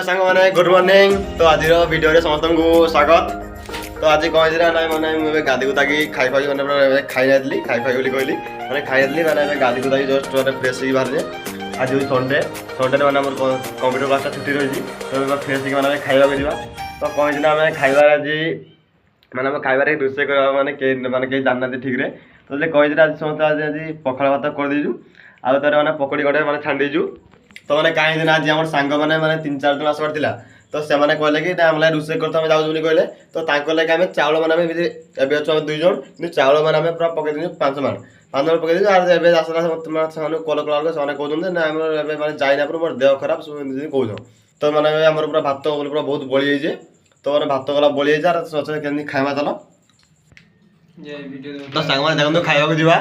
सांग मैंने good morning. तो आज वीडियो रे समस्त को स्वागत। तो आज कौन ना मैंने मुझे गाधी गुदाकी खाई खाई मैंने खाई नाइली खाई खाई बोली कहली मैंने खाई नाइली मैंने गाधी गुदाकी जस्ट मैंने फ्रेश ही बाहर आज हूँ संडे संडे मैंने कंप्यूटर क्लास छुट्टी रही तो फ्रेश मैंने खाइबा जा तो कौन ना आम खाइबार आज मैंने खाइबार रोषे कर माने कहीं जाना ठीक रे तो कहीं आज समस्त आज पखाड़ भात कर दीजु आउ तार मैंने पकड़ी गटे मैंने छाड़ीजु तो मैंने कहीं आज आम सांग मैंने 3-4 जन आसबार था तो से कहले कि आम रोषे कर जाऊँ कहले तो लगे आम चाउल मैंने एवं अच्छे 2 जन कि चाउल मैंने पूरा पकई 5 मान पकई आसला से कल कला से कहते ना मैंने जाइना मोर देह खराब कौन तो मैंने आम पूरा भात पूरा बहुत बड़ी जाइए तो मैंने भात गला बड़ी जाइए केमी खाଇବା चल तो सांग मैंने देखो खावा जावा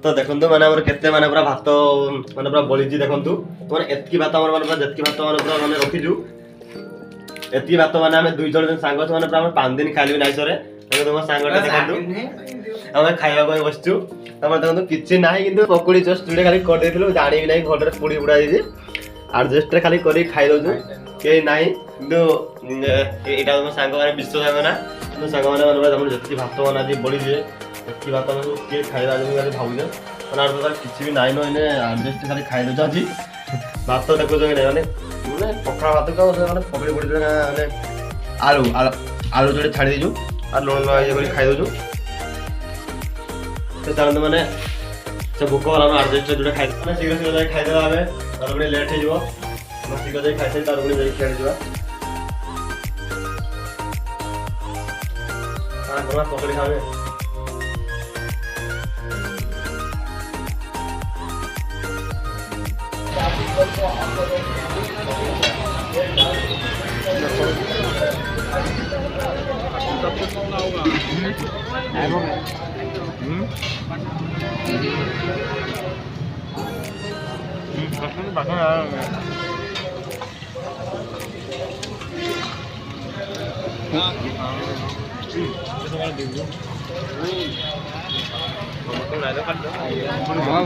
तो देखो मैंने केते मैंने पूरा भात मैंने पूरा बड़ी देखु तो मैंने एतकी भात मैंने जितकी भात मैंने पूरा मैंने रखीजु एतकी भात मैंने आम 2 जन सांग मैंने पूरा 5 दिन खाइलु नाइस तुम सांगटा देखो आम खाइबा बसचु तुम देखो किसी ना कि पकड़ी जस्ट जोड़े खाली कर जानी ना घर में पुड़ी पुड़ा आडजस्ट खाली कर खाई दौ कहीं ना कि यहाँ तुम सांग मैंने विश्व सांग ना तो सांग मैंने जितकी भात मैंने आज बड़ी जाए एतकी भात मैंने किए खाइबा भावुचे मैंने किसी भी नाइन मैंने आडजस्ट खाली खाई दौ आज भात देखो मैंने मैंने पखाड़ भात का मैंने पकड़ी पड़ी मैंने आलू आलू जोड़े छाड़ी दीजु और लुण ये कर खाई दौ तो चलते मैंने से भोक वाला आडजस्ट जोड़े खाई शीघ्र शीघ्र खाईदे आम तार लेट हो शीघ्र जाए खाई तार खेल पकड़ी खावे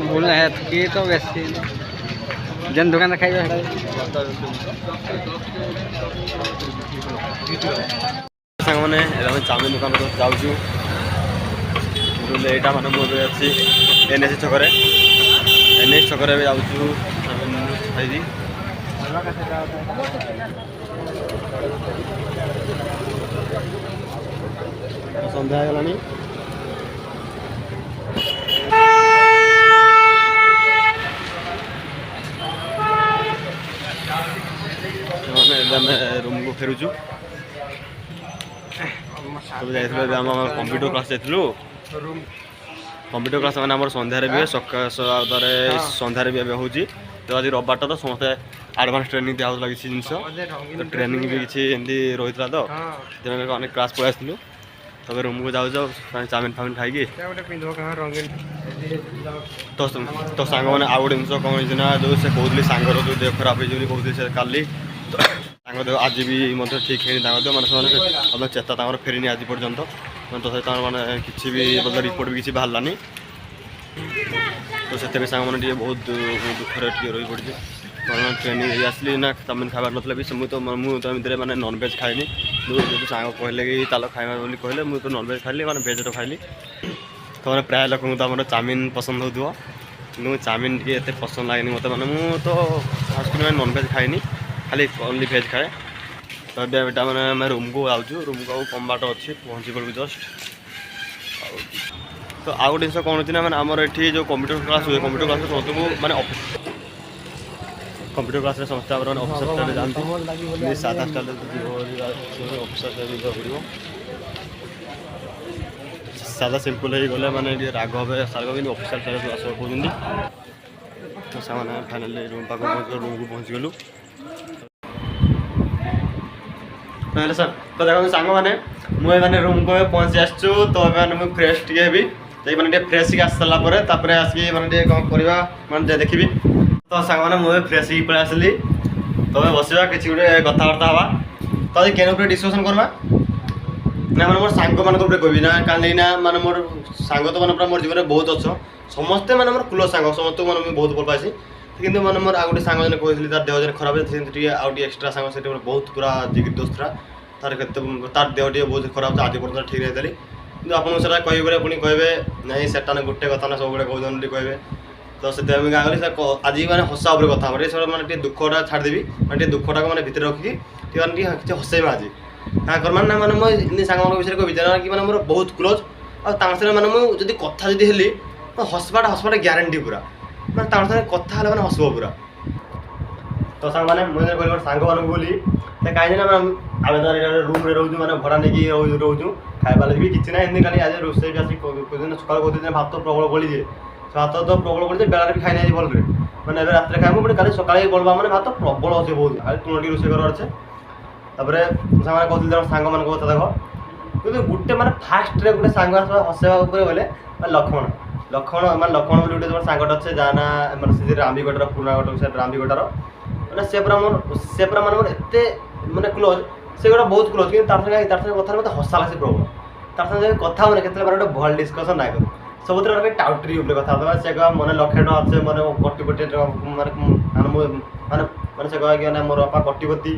बोलना है कि तो वैसे जन दुकान खाई सांग मैंने चाउमिन दुकान जाऊँ यहाँ मैंने मुझे अच्छी NSC छक NSC छक जाऊँ चाउमिन खाई सन्ध्या होगलानी रूम को फेरुचु सब जाइए कंप्यूटर क्लास जाइलु कंप्यूटर क्लास मैंने आम सन्धार भी सन्धार भी हो तो आज रविवार तो समस्ते एडवांस ट्रेनिंग दिया लगी जिनस तो ट्रेनिंग भी किसी एमती रही था तो अनेक क्लास पलि आसलु तब रूम को जाऊ चाउमिन फाउमिन खाई तो सांग मैंने आउ गए जिन कौन ना जो से कहते सांगर जो देह खराब हो कहते से काली तो सांग देह आज भी ठीक है मैंने चेता फेरनी आज पर्यंत तो मैंने किसी भी रिपोर्ट भी किसी बाहरलानी तो से सांग मैंने बहुत दुखर रही पड़ी ट्रेनिंग आसली ना चाउमिन खाइबार ना भी मुझे एमती मैंने नॉनभेज खाइनी जो सांग कहले कि चल खाइबा बोली कहले मुझे नॉनभेज खाइली मैंने भेज तो खाइली तो मैंने प्राय लोक तो चाउमिन पसंद हो कि चाउमिन टी एत पसंद लगे मत मैंने मुझे फास्ट मैंने नॉनभेज खाइनी खाली ओनली भेज खाए तो बेटा मैंने रूम को आऊँ रूम को कम बाट अच्छी पहुँची पड़ू जस्ट तो आउ गोटे जिन कौन होना मैंने आमर ये जो कंप्यूटर क्लास हुए कंप्यूटर क्लास समस्त मैंने कंप्यूटर क्लास समस्त ऑफिसर स्टाइल जानते 7 स्टाइल ऑफिसर स्टाइल पड़ो सादा सिंपल हो गले मैंने राग हे साग भी ऑफिसर स्टाइल आस कहते तो से फाइनाली रूम पाक रूम को पहुँची गलु सर तो देखो सांग मैंने मुझे रूम को पहुँची आसचु तो मुझे फ्रेश टे भी मैंने फ्रेश ही आस सारापर आसिक मैंने कौन करवा मैंने देखी तो सांग मैंने मुझे फ्रेश ही पलि आसली तो बसवा किसी गोटे कथबार्ता हवा तो आज क्या डिस्कसन करवा ना मैंने मोर सांग मान कहबी ना कहीं ना माने मोर सांग तो मैंने मोर जीवन में बहुत अच्छ समस्ते मैंने मोर क्लोज सांग समस्त मैंने बहुत भल पासी କିନ୍ତୁ ମାନେ ମୋର ଆଉ ଗୋଟେ ସାଙ୍ଗ ଜଣେ କହିଥିଲି ତାର ଦେହ ଜଣେ ଖରାପ ଅଛି ସେମିତି ଟିକେ ଆଉ ଟିକେ ଏକ୍ସଟ୍ରା ସାଙ୍ଗ ସେଠି ମୋର ବହୁତ ପୁରା ଜିଗିର ଦୋସ୍ତ ଥିଲା ତାର କେତେ ତାର ଦେହ ଟିକେ ବହୁତ ଖରାପ ଅଛି ଆଜି ପର୍ଯ୍ୟନ୍ତ ଠିକ୍ ହେଇଥିଲି କିନ୍ତୁ ଆପଣଙ୍କୁ ସେଟା କହିବେ ପୁଣି କହିବେ ନାଇଁ ସେଟା ନା ଗୋଟେ କଥା ନା ସବୁବେଳେ କହୁଛନ୍ତି କହିବେ ତ ସେଥିପାଇଁ ମୁଁ ଗାଁ ଗଲି ଆଜି ମାନେ ହସା ଉପରେ କଥା ହେବ ଟିକେ ମାନେ ଟିକେ ଦୁଃଖଟା ଛାଡ଼ିଦେବି ମାନେ ଟିକେ ଦୁଃଖଟାକୁ ମାନେ ଭିତରେ ରଖିକି ଟିକେ ମାନେ ଟିକେ କିଛି ହସେଇବା ଆଜି କାଁ କର ମାନେ ମାନେ ମୁଁ ଏମିତି ସାଙ୍ଗମାନଙ୍କ ବିଷୟରେ କହିବି ଯାହା କି ମାନେ ମୋର ବହୁତ କ୍ଲୋଜ୍ ଆଉ ତାଙ୍କ ସାଙ୍ଗରେ ମାନେ ମୁଁ ଯଦି କଥା ଯଦି ହେଲି ହସବାଟା ଗ୍ୟାରେଣ୍ଟି ପୁରା ମାନେ ତାଙ୍କ ସାଙ୍ଗରେ କଥା ହେଲେ ମାନେ ହସିବ ପୁରା ତ ସାଙ୍ଗମାନେ ମୁଁ ଯେତେବେଳେ କହିଲି ସାଙ୍ଗମାନଙ୍କୁ ବୋଲି କାହିଁକି ନା ଆମେ ତ ରୁମ୍ରେ ରହୁଛୁ ମାନେ ଭଡ଼ା ନେଇକି ରହୁଛୁ ଖାଇବା ଲାଗି ବି କିଛି ନାହିଁ ଏମିତି ଖାଲି ଆଜି ରୋଷେଇ ବି ଆସି ସକାଳୁ କହୁଥିଲେ ଭାତ ପ୍ରବଳ ବଳିଯିଏ ସେ ଭାତ ତ ପ୍ରବଳ ବଳିଯିଏ ବେଳାରେ ବି ଖାଇ ନାହିଁ ଭଲରେ ମାନେ ଏବେ ରାତିରେ ଖାଇବୁ ପୁଣି କାଲି ସକାଳେ ବଳବା ମାନେ ଭାତ ପ୍ରବଳ ଅଛି ବହୁତ କାଲି ତୁଣ ଟିକେ ରୋଷେଇ କରିବାର ଅଛି ତାପରେ ସାଙ୍ଗମାନେ କହୁଥିଲେ ତାଙ୍କ ସାଙ୍ଗମାନଙ୍କ କଥା ଦେଖ କିନ୍ତୁ ଗୋଟେ ମାନେ ଫାର୍ଷ୍ଟରେ ଗୋଟେ ସାଙ୍ଗ ଆସିବା ହସେଇବା ଉପରେ ଗଲେ ଲକ୍ଷ୍ମଣ ବୋଲି ଗୋଟେ ମୋର ସାଙ୍ଗଟା ଅଛି ଯାହା ନା ମାନେ ସେ ରାମବିଗଡ଼ର ପୁରୁଣା ଗଟ ସେ ରାମବିଗଡ଼ର ମାନେ ସେ ପୁରା ମାନେ ମୋର ଏତେ ମାନେ କ୍ଲୋଜ୍ ସେ ଗୋଟେ ବହୁତ କ୍ଲୋଜ୍ କିନ୍ତୁ ତାର ସାଙ୍ଗେ କଥାରେ ମୋତେ ହସା ଲାଗେ ପ୍ରବଳ ତାର ସାଙ୍ଗେ କଥା ହେଉନି କେତେବେଳେ ମାନେ ଗୋଟେ ଭଲ ଡିସ୍କସନ୍ ନାଇଁ କରୁ ସବୁଥିରେ ଗୋଟେ ଟାଉଟରି ଉପରେ କଥା ହେଉଥିବା ସେ କହିବା ମନେ 1,00,000 ଟଙ୍କା ଅଛି ମାନେ କୋଟିପତି ମାନେ ସେ କହିବା କି ମାନେ ମୋର ବାପା କୋଟିପତି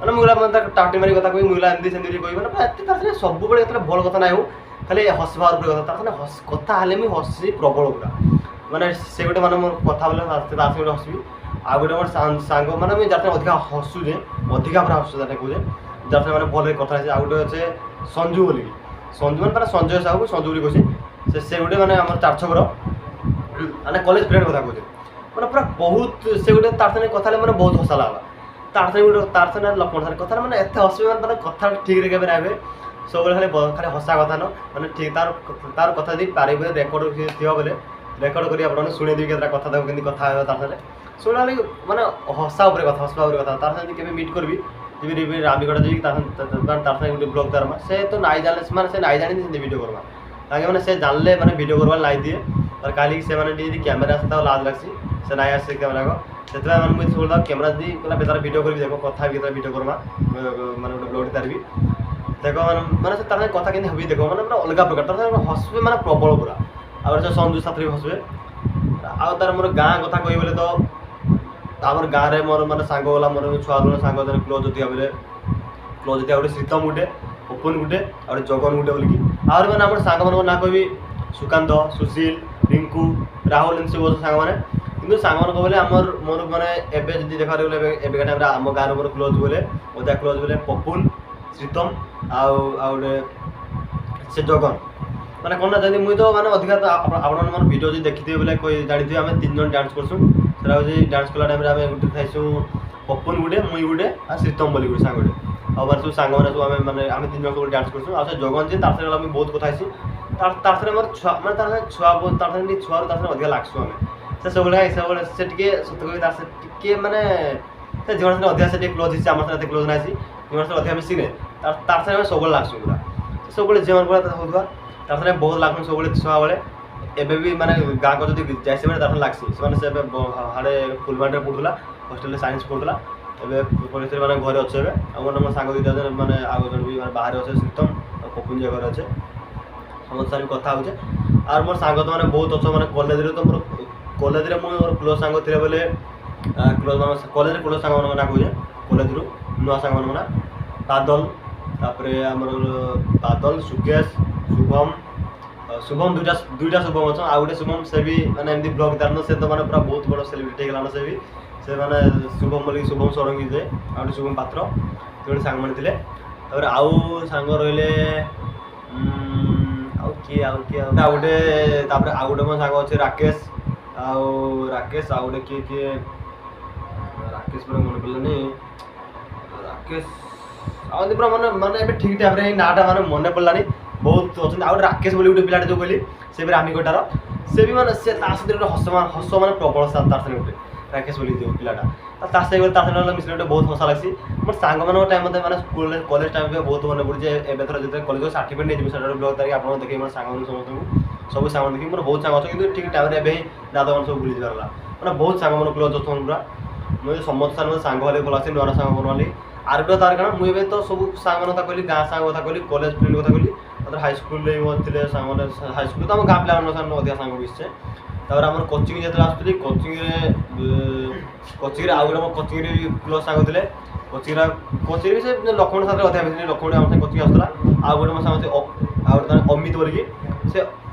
ମାନେ ମୁଁ ମାନେ ତାକୁ ଟାଉଟି ମାରି କଥା କହିବି ମୁଁ ଏମିତି ସେମିତି କହିବି ମାନେ ଏତେ ତାର ସାଙ୍ଗେ ସବୁବେଳେ ଯେତେବେଳେ ଭଲ କଥା ନାହିଁ ହଉ ଖାଲି ହସିବା ଉପରେ କଥା ତାର ସାଙ୍ଗେ କଥା ହେଲେ ମୁଁ ହସି ପ୍ରବଳ ପୁରା ମାନେ ସେ ଗୋଟେ ମାନେ ମୋର କଥା ବୋଲେ ତା ସାଙ୍ଗେ ଗୋଟେ ହସିବି ଆଉ ଗୋଟେ ମୋର ସାଙ୍ଗ ମାନେ ମୁଁ ଯାହା ଅଧିକା ହସୁଛେ ଅଧିକା ପୁରା ହସୁଛେ ଯାହା କହୁଛେ ଯାହା ସାଙ୍ଗେ ମାନେ ଭଲରେ କଥା ହେଇଛି ଆଉ ଗୋଟେ ଅଛି ସଞ୍ଜୁ ବୋଲିକି ସଞ୍ଜୁ ମାନେ ତାର ସଞ୍ଜୟ ସାହୁ ସଞ୍ଜୁ ବୋଲି କହୁଛି ସେ ଗୋଟେ ମାନେ ଆମର 4 ଛକର ମାନେ କଲେଜ ଫ୍ରେଣ୍ଡ କଥା କହୁଛେ ମାନେ ପୁରା ବହୁତ ସେ ଗୋଟେ ତାର ସାଙ୍ଗେ କଥା ହେଲେ ମାନେ ବହୁତ ହସା ଲାଗଲା ତାର ସାଙ୍ଗେ ଲକ୍ଷ୍ମଣ ସାଙ୍ଗେ କଥା ମାନେ ଏତେ ହସିବେ ମାନେ ତାର କଥା ଠିକ୍ରେ କେବେ ରହିବେ ସବୁବେଳେ ଖାଲି ହସା କଥା ନ ମାନେ ଠିକ୍ ତାର କଥା ଯଦି ପାରିବେ ରେକର୍ଡ଼ ଥିବ ବୋଲେ ରେକର୍ଡ଼ କରି ଆପଣ ଶୁଣେଇଦେବି କେତେଟା କଥା ତାକୁ କେମିତି କଥା ହେବା ତାର ସାଙ୍ଗରେ ଶୁଣିଲା ମାନେ ହସା ଉପରେ କଥା ହସବା ଉପରେ କଥା ତାର ସାଙ୍ଗେ କେବେ ମିଟ୍ କରିବି ଯିବି ରାମବିଗଡ଼ ଯିବି ତାର ସାଙ୍ଗେ ଗୋଟେ ବ୍ଲଗ୍ ଦେବା ସେ ତ ନାଇଁ ଜାଣିଲେ ସେମାନେ ସେ ନାଇଁ ଜାଣିନି ସେମିତି ଭିଡ଼ିଓ କରିବା ତାଙ୍କେ ମାନେ ସେ ଜାଣିଲେ ମାନେ ଭିଡ଼ିଓ କରିବା ନାଇଁ ଦିଏ আর কালি ସେମାନେ ଟିକେ ଯଦି କ୍ୟାମେରା ଆସେ ତାକୁ ଲାଜ ଲାଗ୍ସି ସେ ନାଇଁ ଆସେ କ୍ୟାମେରାକ ସେଥିପାଇଁ ମାନେ ମୁଇଁ ସବୁବେଳେ କ୍ୟାମେରା ଯଦି କହିଲା ବେତାର ଭିଡ଼ିଓ କରିବି ଦେଖ କଥା ବି କେତେବେଳେ ଭିଡ଼ିଓ କରିବା ମାନେ ଗୋଟେ ବ୍ଲଗ୍ଟେ ତାରିବି ଦେଖ ମାନେ ସେ ତାର କଥା କେମିତି ହବି ଦେଖ ମାନେ ପୁରା ଅଲଗା ପ୍ରକାର ତାର ହସିବେ ମାନେ ପ୍ରବଳ ପୁରା ଆଉ ସେ ସଞ୍ଜୁ ସାଥିରେ ବି ହସିବେ ଆଉ ତାର ମୋର ଗାଁ କଥା କହିବି ବୋଲେ ତ ଆମର ଗାଁରେ ମୋର ମାନେ ସାଙ୍ଗ ଗଲା ମୋର ଛୁଆବେଳ ସାଙ୍ଗ ଜଣେ କ୍ଲୋଜ୍ ଥିବା ବେଲେ କ୍ଲୋଜ୍ ଥିବା ଗୋଟେ ଶ୍ରୀତମ ଗୋଟେ ଓପନ ଗୋଟେ ଆଉ ଗୋଟେ ଜଗନ ଗୋଟେ ବୋଲିକି ଆହୁରି ମାନେ ଆମର ସାଙ୍ଗମାନଙ୍କ ନାଁ କହିବି ସୁକାନ୍ତ ସୁଶୀଲ ରିଙ୍କୁ ରାହୁଲ ଏମିତି ସବୁ ସାଙ୍ଗମାନେ କିନ୍ତୁ ସାଙ୍ଗମାନଙ୍କ ବୋଲେ ମୋର ମାନେ ଏବେ ଯଦି ଦେଖିବାକୁ ଗଲେ ଏବେକା ଟାଇମ୍ରେ ଆମ ଗାଁର ମୋର କ୍ଲୋଜ୍ ବୋଲେ ଅଧିକା କ୍ଲୋଜ୍ ବୋଲେ ପପୁନ ଶ୍ରୀତମ ଆଉ ଗୋଟେ ସେ ଜଗନ ମାନେ କ'ଣ ନା ଯଦି ମୁଇଁ ତ ମାନେ ଅଧିକା ଆପଣମାନେ ମାନେ ଭିଡ଼ିଓ ଯଦି ଦେଖିଥିବେ ବୋଲେ ଜାଣିଥିବେ ଆମେ 3 ଜଣ ଡ୍ୟାନ୍ସ କରସୁଁ ସେଟା ହେଉଛି ଡ୍ୟାନ୍ସ କଲା ଟାଇମ୍ରେ ଆମେ ଗୋଟେ ଥାଇସୁଁ ପପୁନ ଗୋଟେ ମୁଇଁ ଗୋଟେ ଆଉ ଶ୍ରୀତମ ବୋଲି ଗୋଟେ ସାଙ୍ଗ ଗୋଟେ ଆଉ ମାନେ ସବୁ ସାଙ୍ଗମାନେ ସବୁ ଆମେ 3 ଜଣ ସବୁ ଡ୍ୟାନ୍ସ କରସୁଁ ଆଉ ସେ ଜଗନ ଯେ ତାର ସାଙ୍ଗରେ ଆମେ ବହୁତ କଥା ହେଇଛୁ ତାର ସାଙ୍ଗରେ ମୋର ଛୁଆ ମାନେ ତାର ସାଙ୍ଗେ ଛୁଆ ତାର ସାଙ୍ଗେ ଟିକେ ଛୁଆରୁ ତାର ସାଙ୍ଗେ ଅଧିକା ଲାଗ୍ସୁ ଆମେ ସେ ସବୁବେଳେ ସେ ଟିକେ ସତ କହିବି ତାର ସେ ଟିକେ ମାନେ ସେ ଝିଅ ସାଙ୍ଗେ ଅଧିକା ସେ ଟିକେ କ୍ଲୋଜ୍ ହେଇଛି ଆମର ସାଙ୍ଗେ ଏତେ କ୍ଲୋଜ୍ ନାହିଁ ଝିଅ ସାଙ୍ଗେ ଅଧିକା ମିଶିନେ ତାର ସାଙ୍ଗେ ଆମେ ସବୁବେଳେ ଲାଗ୍ସୁ ପୁରା ସେ ସବୁବେଳେ ଝିଅମାନଙ୍କ ଭଳିଆ ହଉଥିବା ତାର ସାଙ୍ଗେ ବହୁତ ଲାଗ୍ସୁ ସବୁବେଳେ ଛୁଆବେଳେ ଏବେ ବି ମାନେ ଗାଁକୁ ଯଦି ଯାଇସି ମାନେ ତାର ସାଙ୍ଗେ ଲାଗ୍ସି ସେମାନେ ସେ ଏବେ ହାଡ଼େ ଫୁଲବାଣୀରେ ପଢ଼ୁଥିଲା ହଷ୍ଟେଲରେ ସାଇନ୍ସ ପଢ଼ୁଥିଲା ଏବେ ପରିସ୍ଥିତି ମାନେ ଘରେ ଅଛେ ଏବେ ଆଉ ମୋ ସାଙ୍ଗ ଦୁଇଟା ମାନେ ଆଉ ଜଣେ ବି ମାନେ ବାହାରେ ଅଛେ ଶ୍ରୀତମ ଆଉ ପପୁନ ଝିଅ ଘରେ ଅଛେ ସମସ୍ତ ସାଙ୍ଗେ କଥା ହେଉଛେ ଆଉ ମୋର ସାଙ୍ଗ ତ ମାନେ ବହୁତ ଅଛ ମାନେ କଲେଜରେ ତ ମୋର କଲେଜରେ ମୁଁ ମୋର କ୍ଲୋଜ୍ ସାଙ୍ଗ ଥିଲେ ବୋଲେ କଲେଜରେ କ୍ଲୋଜ୍ ସାଙ୍ଗମାନଙ୍କ ନାଁ କହୁଛେ କଲେଜରୁ ନୂଆ ସାଙ୍ଗମାନଙ୍କ ନାଁ ବାଦଲ ତାପରେ ଆମର ବାଦଲ ସୁକେଶ ଶୁଭମ ଦୁଇଟା ଶୁଭମ ଅଛନ୍ ଆଉ ଗୋଟେ ଶୁଭମ ସେ ବି ମାନେ ଏମିତି ବ୍ଲଗ୍ ତାର ସେ ତ ମାନେ ପୁରା ବହୁତ ବଡ଼ ସେଲିବ୍ରିଟି ହେଇଗଲାନ ସେ ବି ସେ ମାନେ ଶୁଭମ ବୋଲିକି ଶୁଭମ ଷଡ଼ଙ୍ଗୀ ଯେ ଆଉ ଗୋଟେ ଶୁଭମ ପାତ୍ର ସେ ଗୋଟେ ସାଙ୍ଗମାନେ ଥିଲେ ତାପରେ ଆଉ ସାଙ୍ଗ ରହିଲେ ଆଉ କିଏ ଆଉ ଗୋଟେ ତାପରେ ଆଉ ଗୋଟେ ମୋ ସାଙ୍ଗ ଅଛି ରାକେଶ ଆଉ ଗୋଟେ କିଏ ରାକେଶ ପୁରା ମନେ ପଡ଼ିଲାନି ରାକେଶ ଆଉ ଏମିତି ପୁରା ମାନେ ଏବେ ଠିକ୍ ଟାଇମ୍ରେ ଏଇ ନାଁଟା ମାନେ ମନେ ପଡ଼ିଲାନି ବହୁତ ଅଛନ୍ତି ଆଉ ଗୋଟେ ରାକେଶ ବୋଲି ଗୋଟେ ପିଲାଟେ ଯେଉଁ କହିଲି ସେ ବି ରାମବିଗଡ଼ର ସେ ବି ମାନେ ସେ ତା ସହିତ ଗୋଟେ ହସ ମାନେ ପ୍ରବଳ ତାର ସାଙ୍ଗେ ଗୋଟେ ରାକେଶ ବୋଲି ଯେଉଁ ପିଲାଟା ତା ସାଙ୍ଗେ ତା ସାଙ୍ଗେ ମିଶିଲେ ଗୋଟେ ବହୁତ ହସା ଲାଗ୍ସି ମୋର ସାଙ୍ଗମାନଙ୍କ ଟାଇମ୍ ମୋତେ ମାନେ କଲେଜ ଟାଇମ୍ରେ ବହୁତ ମନେ ପଡ଼ୁଛି ଏବେ ଥର ଯେତେବେଳେ କଲେଜ ସାର୍ଟିଫିକେଟ୍ ନେଇଯିବି ସେଟା ଗୋଟେ ବ୍ଲଗ୍ ତାରିଖ ଆପଣଙ୍କୁ ଦେଖେଇ ମୋର ସାଙ୍ଗମାନଙ୍କୁ ସମସ୍ତଙ୍କୁ ସବୁ ସାଙ୍ଗମାନେ ଦେଖି ମୋର ବହୁତ ସାଙ୍ଗ ଅଛନ୍ତି କିନ୍ତୁ ଠିକ୍ ଟାଇମ୍ରେ ଏବେ ହିଁ ଦାଦାମାନେ ସବୁ ଭୁଲି ଯିବାର ହେଲା ମାନେ ବହୁତ ସାଙ୍ଗମାନେ କ୍ଲୋଜ୍ ଅଛନ୍ତି ପୁରା ମୁଁ ସମସ୍ତ ସାଙ୍ଗ ହେଲେ ଭଲ ଅଛି ନୂଆ ସାଙ୍ଗ ବନାଲି ଆର ଗୋଟେ ତାର କାରଣ ମୁଁ ଏବେ ତ ସବୁ ସାଙ୍ଗମାନଙ୍କ କଥା କହିଲି ଗାଁ ସାଙ୍ଗ କଥା କହିଲି କଲେଜ ଫ୍ରେଣ୍ଡ କଥା କହିଲି ତାପରେ ହାଇସ୍କୁଲରେ ବି ଥିଲେ ସାଙ୍ଗମାନେ ହାଇସ୍କୁଲ ତ ଆମ ଗାଁ ପିଲାମାନଙ୍କ ସାଙ୍ଗରେ ଅଧିକା ସାଙ୍ଗ ମିଶିଛେ ତାପରେ ଆମର କୋଚିଂ ଯେତେବେଳେ ଆସୁଥିଲି କୋଚିଂରେ କୋଚିଂରେ ଆଉ ଗୋଟେ ମୋ କୋଚିଂରେ ବି କ୍ଲୋଜ୍ ସାଙ୍ଗ ଥିଲେ। କୋଚିଂରେ ବି ସେ ଲକ୍ଷ୍ମଣ ସାଥିରେ ଅଧିକା ମିଶିଲି। ଲକ୍ଷ୍ମଣ ଆମ ସାଙ୍ଗେ କୋଚିଂ ଆସୁଥିଲା। ଆଉ ଗୋଟେ ମୋ ସାଙ୍ଗ ଅଛି ଆଉ ଗୋଟେ ଅମିତ ବୋଲିକି ସେ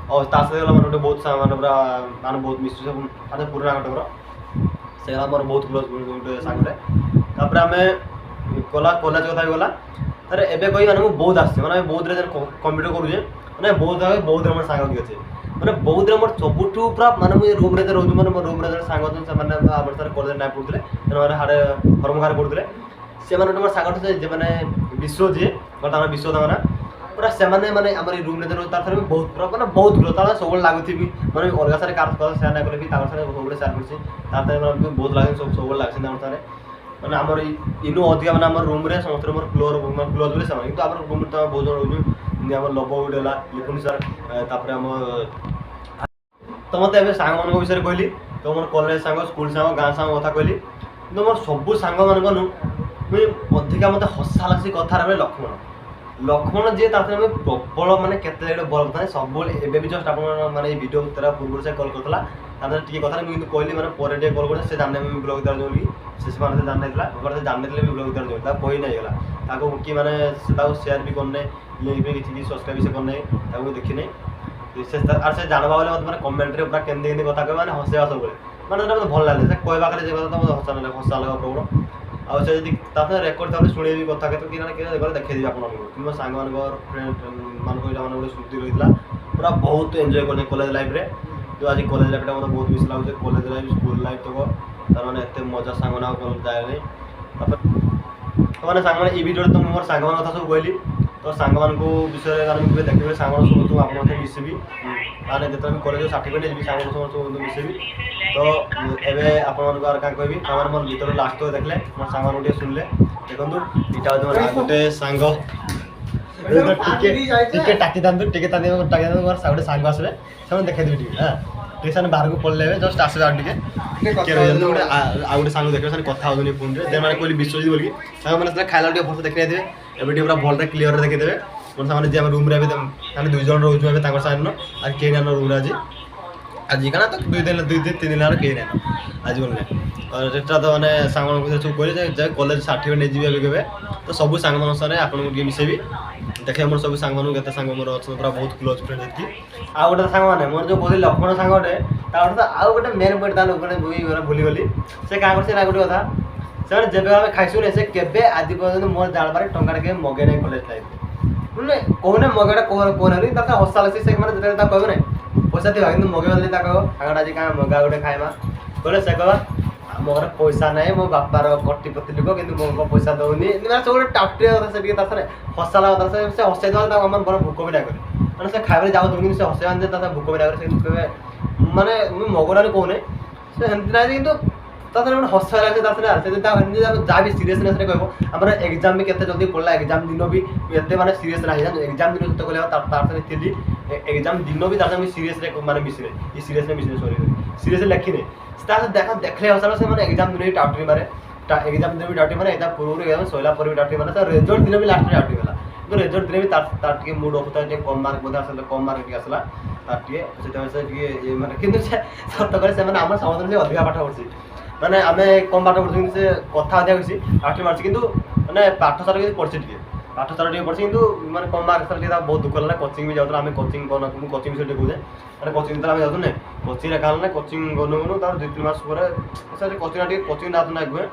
ତା ସହିତ ଗଲା ମାନେ ଗୋଟେ ବହୁତ ସାଙ୍ଗ ମାନେ ପୁରା ମାନେ ବହୁତ ମିଶୁ ସବୁ ମାନେ ପୁରୁଣା ଘଟକର ସେ ହେଲା ମୋର ବହୁତ କ୍ଲୋଜ୍ ଗୋଟେ ସାଙ୍ଗଟେ। ତାପରେ ଆମେ ଗଲା କଲେଜ କଥା ବି ଗଲା ତାପରେ ଏବେ କହି ମାନେ ମୁଁ ବହୁତ ଆସିଛି ମାନେ ବୌଦ୍ଧରେ କମ୍ପ୍ୟୁଟର କରୁଛେ ମାନେ ବୌଦ୍ଧରେ ମୋର ସାଙ୍ଗ କିଏ ଅଛି ମାନେ ବୌଦ୍ଧରେ ମୋର ସବୁଠୁ ପୁରା ମାନେ ମୁଁ ରୁମ୍ରେ ରହୁଛି ମାନେ ମୋ ରୁମ୍ରେ ଜଣେ ସାଙ୍ଗ ଅଛନ୍ତି ସେମାନେ ଆମର ସାର୍ କଲେଜରେ ନାଇଁ ପଢ଼ୁଥିଲେ ସେମାନେ ହାଡ଼େ ହରମୁଖାରେ ପଢ଼ୁଥିଲେ ସେମାନେ ମୋର ସାଙ୍ଗଠୁ ମାନେ ବିଶ୍ୱ ଯିଏ ତାଙ୍କର ବିଶ୍ୱ ତାଙ୍କ ନା ପୁରା ସେମାନେ ମାନେ ଆମର ଏଇ ରୁମ୍ରେ ରହୁଛି ତାର ବି ବହୁତ ପୁରା ମାନେ ବହୁତ ଭଲ ତାର ସବୁବେଳେ ଲାଗୁଥିବି ମାନେ ଅଲଗା ସାରେ କାହାର ସେୟାର ନାଇଁ କଲେ ବି ତାଙ୍କ ସାଙ୍ଗରେ ସବୁବେଳେ ସେୟାର କରୁଛି ତାର ସାଙ୍ଗରେ ବହୁତ ଲାଗେ ସବୁବେଳେ ଲାଗୁଛନ୍ତି ତାଙ୍କ ସାଙ୍ଗରେ ମାନେ ଆମର ଇନୁ ଅଧିକା ମାନେ ଆମର ରୁମ୍ରେ ସମସ୍ତେ ମୋର କ୍ଲୋଜ୍ ବୋଲି ସେମାନେ କିନ୍ତୁ ଆମର ରୁମ୍ରେ ତ ବହୁତ ଜଣ ରହୁଛୁ ଯେମିତି ଆମର ଲବ ଗୋଟେ ହେଲା ଲିପୁନି ସାର୍ ତାପରେ ଆମ ତ ମୋତେ ଏବେ ସାଙ୍ଗମାନଙ୍କ ବିଷୟରେ କହିଲି ତ ମୋର କଲେଜ ସାଙ୍ଗ ସ୍କୁଲ ସାଙ୍ଗ ଗାଁ ସାଙ୍ଗ କଥା କହିଲି କିନ୍ତୁ ମୋର ସବୁ ସାଙ୍ଗମାନଙ୍କନୁ ମୁଇଁ ଅଧିକା ମୋତେ ହସା ଲାଗ୍ସି କଥାରେ ବେଳେ ଲକ୍ଷ୍ମଣ ଯିଏ ତା ସାଙ୍ଗରେ ପ୍ରବଳ ମାନେ କେତେ ଜାଗା ଭଲ କଥା ସବୁବେଳେ ଏବେ ବି ଜଷ୍ଟ ଆପଣ ମାନେ ଏଇ ଭିଡ଼ିଓ ତାର ପୂର୍ବରୁ ସେ କଲ୍ କରିଥିଲା ତାପରେ ଟିକେ କଥା ମୁଁ କିନ୍ତୁ କହିଲି ମାନେ ପରେ ଟିକେ କଲ୍ କରି ସେ ଜାଣିନି ମୁଁ ବ୍ଲଗ୍ ଦ୍ୱାରା ବୋଲି ସେମାନେ ସେ ଜାଣିନଥିଲା ସେ ଜାଣିନଥିଲେ ବି ବ୍ଲଗ୍ ଦ୍ୱାରା ଯୋଉ ତାକୁ କହି ନେଇଗଲା ତାକୁ କି ମାନେ ସେ ତାକୁ ସେୟାର ବି କରିନେ ଲିଙ୍କ୍ ବି କିଛି ସବସ୍କ୍ରାଇବ୍ ବି ସେ କରିନେ ତାକୁ ଦେଖିନି ସେ আর ସେ ଜାଣବା ବୋଲେ ମୋତେ ମାନେ କମେଣ୍ଟରେ ପୁରା କେମିତି କେମିତି କଥା କହିବା ମାନେ ହସେଇବା ସବୁବେଳେ ମାନେ ମୋତେ ଭଲ ଲାଗେ ସେ କହିବା ଖାଲି ଯେ କଥା ମୋତେ ହସା ଲାଗା ପ୍ରବଳ ଆଉ ସେ ଯଦି ତା ସହିତ ରେକର୍ଡ ତାପରେ ଶୁଣେଇବି କଥା କେତେ କି ଦେଖେଇଦେବି ଆପଣଙ୍କୁ କିନ୍ତୁ ମୋ ସାଙ୍ଗମାନଙ୍କର ଫ୍ରେଣ୍ଡ ମାନଙ୍କ ଏଇଟା ମାନେ ଗୋଟେ ସ୍ମୃତି ରହିଥିଲା ପୁରା ବହୁତ ଏନ୍ଜୟ କଲେ କଲେଜ ଲାଇଫ୍ରେ ତ ଆଜି କଲେଜ ଲାଇଫ୍ଟା ମୋତେ ବହୁତ ମିସ୍ ଲାଗୁଛି କଲେଜ ଲାଇଫ୍ ସ୍କୁଲ ଲାଇଫ୍ ତକ ତାର ମାନେ ଏତେ ମଜା ସାଙ୍ଗମାନେ ଆଉ କଲେଜ ଯାଏନି ତାପରେ ମାନେ ସାଙ୍ଗମାନେ ଏଇ ଭିଡ଼ିଓରେ ତ ମୁଁ ମୋର ସାଙ୍ଗମାନଙ୍କ କଥା ସବୁ କହିଲି ତ ସାଙ୍ଗମାନଙ୍କୁ ବିଷୟରେ ମାନେ ମୁଁ ଦେଖିବି ସାଙ୍ଗମାନ ସମସ୍ତଙ୍କୁ ଆପଣଙ୍କ ସହିତ ମିଶିବି ମାନେ ଯେତେବେଳେ ମୁଁ କଲେଜ ସାର୍ଟିଫିକେଟ୍ ନେଇଯିବି ସାଙ୍ଗମାନଙ୍କୁ ସମସ୍ତଙ୍କୁ ମିଶିବି ତ ଏବେ ଆପଣମାନଙ୍କୁ ଆଉ କାଁ କହିବି ତାମାନେ ମୋର ଭିତରେ ଲାଷ୍ଟ ଦେଖିଲେ ମୋ ସାଙ୍ଗମାନଙ୍କୁ ଟିକେ ଶୁଣିଲେ ଦେଖନ୍ତୁ ଏଇଟା ହେଉଛି ମୋର ଆଉ ଗୋଟେ ସାଙ୍ଗ ଟିକେ ଟାକିଥାନ୍ତୁ ଟିକେ ଟାକିଥାନ୍ତୁ ମୋର ଗୋଟେ ସାଙ୍ଗ ଆସିବେ ସେମାନେ ଦେଖେଇଦେବି ଟିକେ ହଁ ଟିକେ ସେମାନେ ବାହାରକୁ ପଳେଇଲେ ଏବେ ଜଷ୍ଟ ଆସିବେ ଆଉ ଟିକେ ରହିଯାନ୍ତୁ ଗୋଟେ ଆଉ ଗୋଟେ ସାଙ୍ଗ ଦେଖିବେ ସେମାନେ କଥା ହେଉଛନ୍ତି ଫୋନ୍ରେ ସେମାନେ କହିଲି ବିଶ୍ୱଜିତ ବୋଲିକି ସାଙ୍ଗମାନେ ସେତେବେଳେ ଖାଇଲା ଟିକେ ଭଲସେ ଦେଖେଇ ଦେଇଥିବେ ଏବେ ଟିକେ ପୁରା ଭଲରେ କ୍ଲିୟରରେ ଦେଖିଦେବେ ମୋର ସାଙ୍ଗମାନେ ଯିଏ ଆମ ରୁମ୍ରେ ଏବେ ଆମେ 2 ଜଣ ରହୁଛୁ ଏବେ ତାଙ୍କ ସାଙ୍ଗରେ ଆଉ କେହି ନାଇଁ ରୁମ୍ରେ ଆଜି କାଣା ତ 2 ଦିନ 3 ଦିନ ହେଲା କେହି ନାଇଁ ଆଜି ବୋଲେ ସେଟା ତ ମାନେ ସାଙ୍ଗମାନଙ୍କ ଭିତରେ ସବୁ କହିଲେ ଯେ କଲେଜ ସାର୍ଟିଫିକେଟ୍ ନେଇଯିବି ଏବେ କେବେ ତ ସବୁ ସାଙ୍ଗମାନଙ୍କ ସାଙ୍ଗରେ ଆପଣଙ୍କୁ ଟିକେ ମିଶେଇବି ଦେଖିବେ ମୋର ସବୁ ସାଙ୍ଗମାନଙ୍କୁ କେତେ ସାଙ୍ଗ ମୋର ଅଛନ୍ତି ପୁରା ବହୁତ କ୍ଲୋଜ୍ ଫ୍ରେଣ୍ଡ ଏତିକି ଆଉ ଗୋଟେ ସାଙ୍ଗମାନେ ମୋର ଯେଉଁ କହୁଥିଲି ଲକ୍ଷ୍ମଣ ସାଙ୍ଗଟେ ତାପରେ ତ ଆଉ ଗୋଟେ ମେନ୍ ପଏଣ୍ଟ ତା ଲୋକଟେ ଭୁଲିଗଲି ସେ କାଁ କରୁଛି ନା ଗୋଟେ କଥା ସେମାନେ ଯେବେ ଆମେ ଖାଇସୁନେ ସେ କେବେ ଆଜି ପର୍ଯ୍ୟନ୍ତ ମୋର ଜାଣିବାରେ ଟଙ୍କାଟେ କେବେ ମଗେଇ ନାହିଁ କଲେଜ ଲାଇଫ୍ରେ ମାନେ କହୁନେ ମଗେଇଟା କହୁନାହାନ୍ତି ତାକୁ ହସା ଲାଗ୍ସି ସେ ମାନେ ଯେତେବେଳେ ତାକୁ କହିବ ନା ପଇସା ଥିବା କିନ୍ତୁ ମଗେଇବା ଦେଲି ତାକୁ ସାଙ୍ଗଟା ଆଜି କାଁ ମଗା ଗୋଟେ ଖାଇବା କହିଲେ ସେ କହିବା ଆମ ଘରେ ପଇସା ନାହିଁ ମୋ ବାପାର କୋଟିପତି ଲୋକ କିନ୍ତୁ ମୋ ପଇସା ଦେଉନି ମାନେ ସବୁ ଗୋଟେ ଟାଉଟିଆ କଥା ସେ ଟିକେ ତା ସାଙ୍ଗରେ ହସା ଲାଗା ସେ ହସେଇ ଦେବା ତାକୁ ଆମର ବଡ଼ ଭୋକ ବି ନାହିଁ କରେ ମାନେ ସେ ଖାଇବାରେ ଯାଉଥିବ କିନ୍ତୁ ସେ ହସେଇବା ଯେ ତା ଭୋକ ବି ନାହିଁ କରେ ସେ କହିବେ ମାନେ ମୁଁ ମଗଉନାହାନ୍ତି କହୁନି ସେ ସେମିତି ନାହିଁ କିନ୍ତୁ ତା ସାଙ୍ଗରେ ଗୋଟେ ହସା ଲାଗେ ତା ସାଙ୍ଗରେ ସେ ଯାହା ବି ସିରିୟସନେସ୍ରେ କହିବ ଆମର ଏକ୍ଜାମ୍ ବି କେତେ ଜଲ୍ଦି ପଡ଼ିଲା ଏକ୍ଜାମ୍ ଦିନ ବି ଏତେ ମାନେ ସିରିୟସ୍ ନାହିଁ ଏକ୍ଜାମ୍ ଦିନ ଯେତେ କହିଲେ ତାର ସାଙ୍ଗରେ ଥିଲି ଏକ୍ଜାମ୍ ଦିନ ବି ତାର ସାଙ୍ଗେ ସିରିୟସ୍ରେ ମାନେ ମିଶିଲେ ଇ ସିରିୟସ୍ରେ ମିଶିଲେ ସିରିୟସ୍ରେ ଲେଖିଲେ ତା ଦେଖିଲେ ହସାଲା ସେ ମାନେ ଏକ୍ଜାମ୍ ଦିନ ବି ଟାଉଟରି ମାରେ ଏକ୍ଜାମ୍ ଦିନ ବି ଟାଉଟରି ମାରେ ଏକ୍ଜାମ୍ ପୂର୍ବରୁ ଏକ୍ଜାମ୍ ସରିଲା ପରେ ବି ଟାଉଟରି ମାରେ ତା ରେଜଲ୍ଟ ଦିନ ବି ଲାଷ୍ଟରେ ଟାଉଟରି ଗଲା କିନ୍ତୁ ରେଜଲ୍ଟ ଦିନ ବି ତାର ଟିକେ ମୁଡ୍ ଅଫ୍ ଥାଏ ଟିକେ କମ୍ ମାର୍କ ବୋଧେ ଆସିଲା କମ୍ ମାର୍କ ଟିକେ ଆସିଲା ତାର ଟିକେ ସେଥିପାଇଁ ସେ ଟିକେ ମାନେ କିନ୍ତୁ ସେ ସତ କରି ସେମାନେ ଆମର ସମସ୍ତଙ୍କୁ ସେ ଅଧିକା ପାଠ ପଢ଼ୁଛି ମାନେ ଆମେ କମ୍ ପାଠ ପଢ଼ୁଛୁ କିନ୍ତୁ ସେ କଥା ଅଧିକା କିଛି ଟାଉଟରି ମାରୁଛି କିନ୍ତୁ ମାନେ ପାଠ ସାର କିଛି ପଢ଼ିଛି ଟିକେ ପାଠ ସାର ଟିକେ ପଢ଼ିଛି କିନ୍ତୁ ମାନେ କମ୍ ମାର୍କ ସାର ଟିକେ ବହୁତ ଦୁଃଖ ହେଲା କୋଚିଂ ବି ଯାଉଥିଲା ଆମେ କୋଚିଂ କରୁନୁ ମୁଁ କୋଚିଂ ବିଷୟରେ ଟିକେ କହୁଛେ ମାନେ କୋଚିଂ ଯେତେବେଳେ ଆମେ ଯାଉଛୁ ନା କୋଚିଂ ଏକା ହେଲା ନା କୋଚିଂ ଗନୁ ତାର 2-3 ମାସ ପରେ ସେ କୋଚିଂ ଟିକେ କୋଚିଂ ନାଁ ନା କୁହେ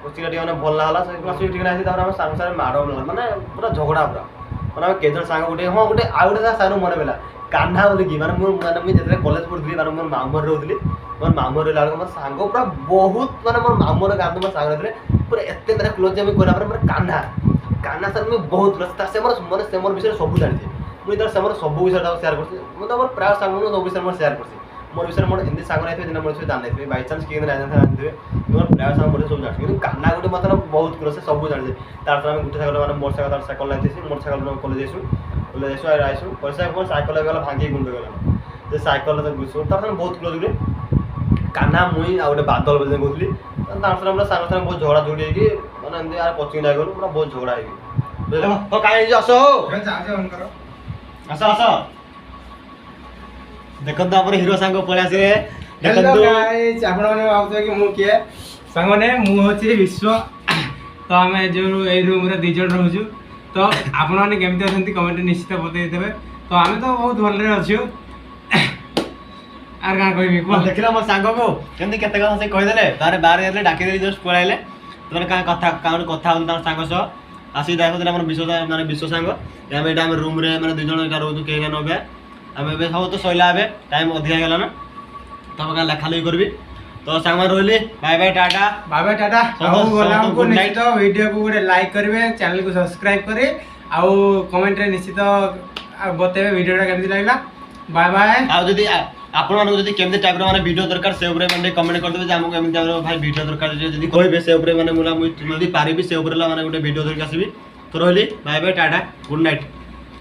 କୋଚିଂ ଟିକେ ମାନେ ଭଲ ହେଲା ସେ କ୍ଲାସ୍ ଟିକେ ନାହିଁ ତାପରେ ଆମେ ସାଙ୍ଗ ସାଙ୍ଗରେ ମାଡ଼ ହେଲା ମାନେ ପୁରା ଝଗଡ଼ା ପୁରା ମାନେ ଆମେ କେତେଜଣ ସାଙ୍ଗ ଗୋଟେ ହଁ ଗୋଟେ ଆଉ ଗୋଟେ ତା ସାଙ୍ଗ ମନେ ପଡ଼ିଲା କାହ୍ନା ବୋଲିକି ମାନେ ମୁଁ ଯେତେବେଳେ କଲେଜ ପଢ଼ୁଥିଲି ମାନେ ମୋର ମାମୁଁରେ ରହୁଥିଲି ମୋର ମାମୁଁ ରହିଲା ବେଳକୁ ମୋ ସାଙ୍ଗ ପୁରା ବହୁତ ମାନେ ମୋର ମାମୁଁର ଗାଁ ମୋ ସାଙ୍ଗ ରହିଥିଲେ ପୁରା ଏତେ ମାନେ କ୍ଲୋଜ୍ ଆମେ କହିଲା ପରେ ମାନେ କାହ୍ନା ସାର୍ ମୁଁ ବହୁତ କ୍ଲୋଜ୍ ସେ ମୋର ମାନେ ସେ ମୋର ବିଷୟରେ ସବୁ ଜାଣିଛି ମୁଁ ଯେତେବେଳେ ସେମାନେ ସବୁ ବିଷୟରେ ତାକୁ ସେୟାର କରୁଛି ମୁଁ ତ ମୋର ପ୍ରାୟ ସାଙ୍ଗମାନଙ୍କୁ ସବୁ ବିଷୟରେ ମୋର ସେୟାର କରୁଛି ମୋର ବିଷୟରେ ମୋର ଏମିତି ସାଙ୍ଗ ରହିଥିବେ ଯେମିତି ମୋର ବିଷୟରେ ଜାଣିଥିବେ ବାଇଚାନ୍ସ କିଏ ଜାଣିଥିବେ ମୋର ପ୍ରାୟ ସାଙ୍ଗ ମୋର ସବୁ ଜାଣିଛି କିନ୍ତୁ କାହ୍ନା ଗୋଟେ ମୋତେ ବହୁତ କ୍ଲୋଜ୍ ସେ ସବୁ ଜାଣିଛି ତାପରେ ଆମେ ଗୋଟେ ସାଇକେଲ ମାନେ ମୋର ସାଇକେଲ ତାର ସାଇକେଲ ଲାଗିଛି ମୋର ସାଇକେଲ କଲେଜ ଆଇସୁ ପଇସା ମୋର ସାଇକେଲ ଗଲା ଭାଙ୍ଗିକି ଗୁଣ୍ଡ ଗଲା ସେ ସାଇକେଲରେ ତାର ସାଙ୍ଗେ ବହୁତ କ୍ଲୋଜ୍ ଗୋଟେ କାହ୍ନା ମୁଇଁ ଆଉ ଗୋଟେ ବାଦଲ ବୋଲି କହୁଥିଲି ତାଙ୍କ ସାଙ୍ଗେ ପୁରା ସାଙ୍ଗ ସାଙ୍ଗେ ବହୁତ ଝଗଡ଼ା ଝଗଡ଼ି ହେଇକି ମାନେ ଏମିତି କୋଚିଂ ଯାଇଗଲୁ ପୁରା ବହୁତ ଝଗଡ଼ା ହେଇକି କାହିଁ ଆସ ଆସ ଆସ ଦେଖନ୍ତୁ ଆମର ହିରୋ ସାଙ୍ଗ ପଳେଇ ଆସିଲେ ଦେଖନ୍ତୁ ଆପଣମାନେ ଭାବୁଥିବେ କି ମୁଁ କିଏ ସାଙ୍ଗମାନେ ମୁଁ ହେଉଛି ବିଶ୍ୱ। ତ ଆମେ ଯେଉଁ ଏଇ ରୁମ୍ରେ 2 ଜଣ ରହୁଛୁ। ତ ଆପଣମାନେ କେମିତି ଅଛନ୍ତି କମେଣ୍ଟରେ ନିଶ୍ଚିତ ବତେଇଦେବେ। ତ ଆମେ ତ ବହୁତ ଭଲରେ ଅଛୁ। ଆର କାଣା କହିବି କୁହ। ଦେଖିଲ ମୋ ସାଙ୍ଗକୁ କେମିତି କେତେ କଥା ସେ କହିଦେଲେ ତାରେ ବାହାରେ ଯାଇଥିଲେ ଡାକିଦେଲି ଜଷ୍ଟ ପଳାଇଲେ ତାମାନେ କାହା କଥା କାରଣ କଥା ହଉନି ତାଙ୍କ ସାଙ୍ଗ ସହ ଆସିକି ଦେଖୁଥିଲେ ଆମର ବିଶ୍ୱ ସାଙ୍ଗ ଆମେ ଏଇଟା ଆମେ ରୁମ୍ରେ ମାନେ 2 ଜଣ ଏଇଟା ରହୁଛୁ କେହି ନା ନବେ ଆମେ ଏବେ ସବୁ ତ ସଇଲା ଏବେ ଟାଇମ୍ ଅଧିକା ହେଇଗଲା ନା ତମେ କାଁ ଲେଖା ଲେଖି କରିବି ତ ସାଙ୍ଗମାନେ ରହିଲି ବାଏ ବାଏ ଟାଟା ବାବା ଟାଟା। ଆଉ ଗଲାଙ୍କୁ ନିଶ୍ଚିତ ଭିଡ଼ିଓକୁ ଗୋଟେ ଲାଇକ୍ କରିବେ, ଚ୍ୟାନେଲକୁ ସବସ୍କ୍ରାଇବ୍ କରି ଆଉ କମେଣ୍ଟରେ ନିଶ୍ଚିତ ବତେଇବେ ଭିଡ଼ିଓଟା କେମିତି ଲାଗିଲା। Bye bye. ଆଉ ଯଦି ଆପଣମାନଙ୍କୁ ଯଦି କେମିତି ଟାଇପ୍ର ମାନେ ଭିଡ଼ିଓ ଦରକାର ସେ ଉପରେ ମାନେ କମେଣ୍ଟ କରିଦେବେ ଯେ ଆମକୁ ଏମିତି ଆମର ଭାଇ ଭିଡ଼ିଓ ଦରକାର ଯଦି କହିବେ ସେ ଉପରେ ମାନେ ମୁଁ ଯଦି ପାରିବି ସେ ଉପରେ ମାନେ ଗୋଟେ ଭିଡ଼ିଓ ଧରିକି ଆସିବି ତ ରହିଲି bye bye tata good night.